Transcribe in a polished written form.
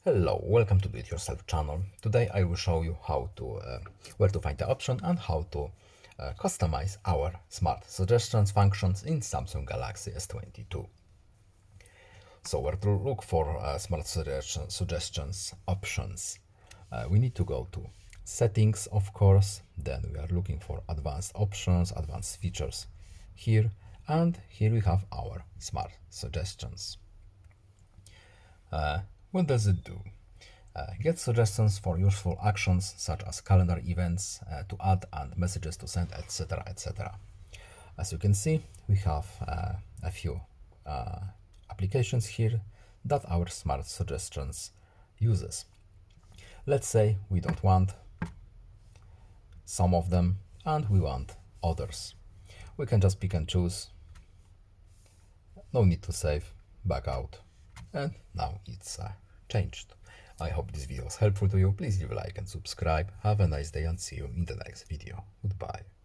Hello, welcome to Do It Yourself channel. Today I will show you how to where to find the option and how to customize our smart suggestions functions in Samsung Galaxy S22. So where to look for smart suggestions options? We need to go to settings, of course. Then we are looking for advanced options, advanced features here, and here we have our smart suggestions. What does it do? Get suggestions for useful actions such as calendar events to add and messages to send, etc. etc. As you can see, we have a few applications here that our smart suggestions uses. Let's say we don't want some of them and we want others. We can just pick and choose. No need to save, back out, and now it's changed. I hope this video was helpful to you. Please leave a like and subscribe. Have a nice day and see you in the next video. Goodbye.